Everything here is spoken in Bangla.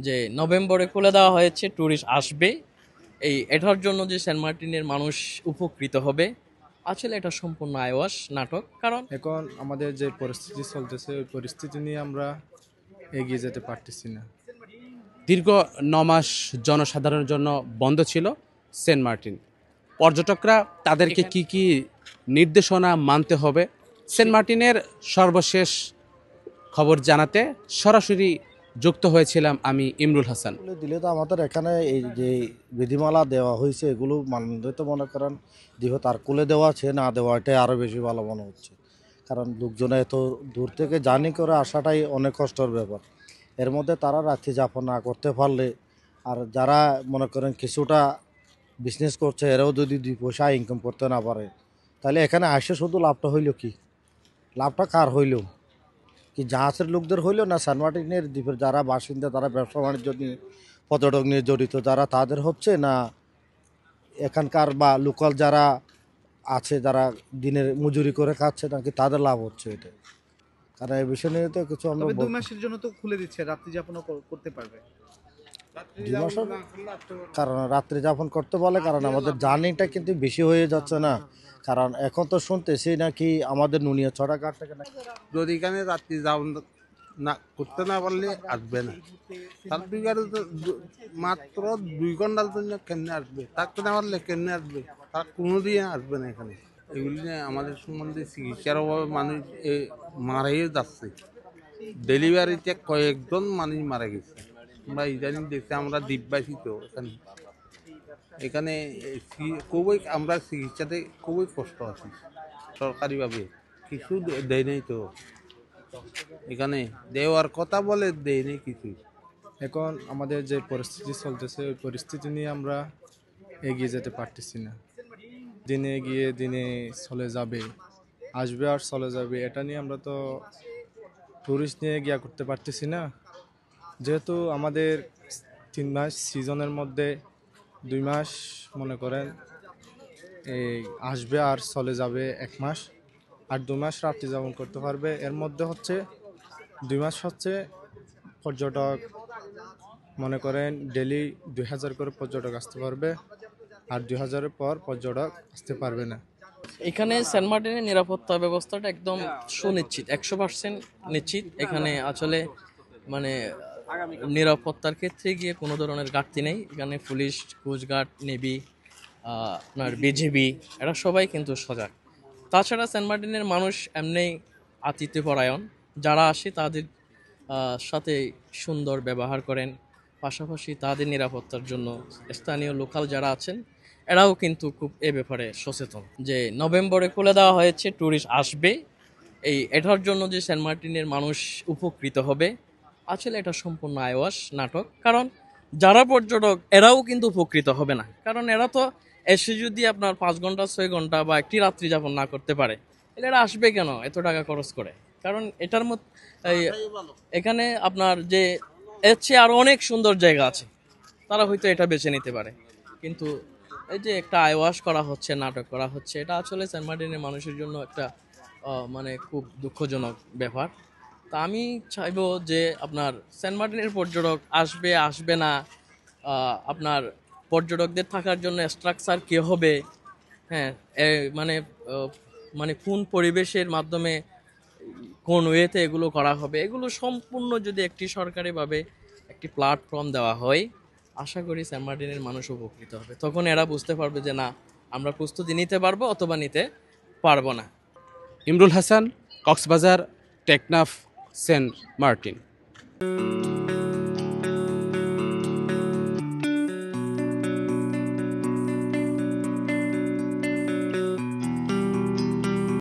যে নভেম্বরে খুলে দেওয়া হয়েছে, ট্যুরিস্ট আসবে, এটার জন্য যে সেন্ট মার্টিনের মানুষ উপকৃত হবে। আসলে এটা সম্পূর্ণ আইওয়াশ নাটক। কারণ এখন আমাদের যে পরিস্থিতি চলতেছে ওই পরিস্থিতি নিয়ে আমরা এগিয়ে যেতে পারতেছি না। দীর্ঘ ৯ মাস জনসাধারণের জন্য বন্ধ ছিল সেন্ট মার্টিন। পর্যটকরা তাদেরকে কি কি নির্দেশনা মানতে হবে, সেন্ট মার্টিনের সর্বশেষ খবর জানাতে সরাসরি যুক্ত হয়েছিলাম আমি ইমরুল হাসান। দিলে তো আমাদের এখানে এই যে বিধিমালা দেওয়া হয়েছে এগুলো মানলে তো মনে করেন দিব, তার কুলে দেওয়া আছে না দেওয়া এটাই আরও বেশি ভালো মনে হচ্ছে। কারণ লোকজনে এত দূর থেকে জার্নি করে আসাটাই অনেক কষ্টের ব্যাপার। এর মধ্যে তারা রাত্রি যাপন না করতে পারলে, আর যারা মনে করেন কিছুটা বিজনেস করছে এরাও যদি 2 পয়সা ইনকাম করতে না পারে, তাহলে এখানে আসে শুধু লাভটা হইল কি? লাভটা কার হইল? কি জাহাজের লোকদের হইলো, না সেন্ট মার্টিনের দ্বীপের যারা বাসিন্দা, তারা ব্যবসা বাণিজ্য নিয়ে পর্যটক নিয়ে জড়িত যারা তাদের হচ্ছে, না এখানকার বা লোকাল যারা আছে যারা দিনের মজুরি করে খাচ্ছে নাকি তাদের লাভ হচ্ছে এটা? কারণ এই বিষয় নিয়ে তো কিছু আমরা তবে 2 মাসের জন্য তো খুলে দিচ্ছে, রাত্রি যাপনও করতে পারবে। 2 মাসের কারণ রাত্রি যাপন করতে বলে, কারণ আমাদের জার্নিটা কিন্তু বেশি হয়ে যাচ্ছে না। কারণ এখন তো শুনতেছি নাকি আমাদের নুনিয়া ছড়া ঘাট থেকে যদি এখানে রাত্রি যাপন না করতে না পারলে আসবে না। তার বিঘারে তো মাত্র 2 ঘন্টার জন্য কেমনে আসবে, থাকতে না পারলে কেমনে আসবে, তার কোনো দিয়ে আসবে না এখানে। এগুলি নিয়ে আমাদের সম্বন্ধে চিকিৎসার অভাবে মানুষ মারাই যাচ্ছে। ডেলিভারিতে কয়েকজন মানুষ মারা গেছে। আমরা ইদানিং দেখছি, আমরা দ্বীপবাসী তো এখানে এখানে খুবই আমরা চিকিৎসাতে খুবই কষ্ট আছি। সরকারিভাবে কিছু দেয় নাই তো, এখানে দেওয়ার কথা বলে দেয় নেই কিছু। এখন আমাদের যে পরিস্থিতি চলতেছে ওই পরিস্থিতি নিয়ে আমরা এগিয়ে যেতে পারতেছি না। দিনে গিয়ে দিনে চলে যাবে, আসবে আর চলে যাবে, এটা নিয়ে আমরা তো ট্যুরিস্ট নিয়ে গিয়া করতে পারতেছি না। যেহেতু আমাদের 3 মাস সিজনের মধ্যে 2 মাস মনে করেন এই আসবে আর চলে যাবে 1 মাস, আর 2 মাস রাত্রি যাপন করতে পারবে। এর মধ্যে হচ্ছে 2 মাস হচ্ছে পর্যটক মনে করেন ডেলি 2000 করে পর্যটক আসতে পারবে, আর 2000-এর পর পর্যটক আসতে পারবে না। এখানে সেন্ট মার্টিনের নিরাপত্তা ব্যবস্থাটা একদম সুনিশ্চিত, 100% নিশ্চিত। এখানে আসলে মানে নিরাপত্তার ক্ষেত্রে গিয়ে কোনো ধরনের ঘাটতি নেই। এখানে পুলিশ, কোস্টগার্ড, নেভি, আপনার বিজিবি, এরা সবাই কিন্তু সজাগ। তাছাড়া সেন্ট মার্টিনের মানুষ এমনি আতিথ্যপরায়ণ, যারা আসে তাদের সাথে সুন্দর ব্যবহার করেন। পাশাপাশি তাদের নিরাপত্তার জন্য স্থানীয় লোকাল যারা আছেন এরাও কিন্তু খুব এ ব্যাপারে সচেতন। যে নভেম্বরে খুলে দেওয়া হয়েছে, ট্যুরিস্ট আসবে, এটার জন্য যে সেন্ট মার্টিনের মানুষ উপকৃত হবে। আসলে এটা সম্পূর্ণ আইওয়াশ নাটক। কারণ যারা পর্যটক এরাও কিন্তু উপকৃত হবে না। কারণ এরা তো এসে যদি আপনার 5 ঘন্টা 6 ঘন্টা বা একটি রাত্রি যাপন না করতে পারে, তাহলে এরা আসবে কেন এত টাকা খরচ করে? কারণ এটার মধ্যে এখানে আপনার যে এর চেয়ে আরো অনেক সুন্দর জায়গা আছে, তারা হয়তো এটা বেছে নিতে পারে। কিন্তু এই যে একটা আইওয়াশ করা হচ্ছে, নাটক করা হচ্ছে, এটা আসলে সেন্ট মার্টিনের মানুষের জন্য একটা মানে খুব দুঃখজনক ব্যাপার। তা আমি চাইবো যে আপনার সেন্ট মার্টিনের পর্যটক আসবে আসবে না, আপনার পর্যটকদের থাকার জন্য স্ট্রাকচার কী হবে, হ্যাঁ, মানে মানে কোন পরিবেশের মাধ্যমে কোন ওয়েতে এগুলো করা হবে, এগুলো সম্পূর্ণ যদি একটি সরকারিভাবে একটি প্ল্যাটফর্ম দেওয়া হয়, আশা করি সেন্ট মার্টিনের মানুষ উপকৃত হবে। তখন এরা বুঝতে পারবে যে না, আমরা প্রস্তুতি নিতে পারবো অথবা নিতে পারবো না। ইমরুল হাসান, কক্সবাজার, টেকনাফ, সেন্ট মার্টিন।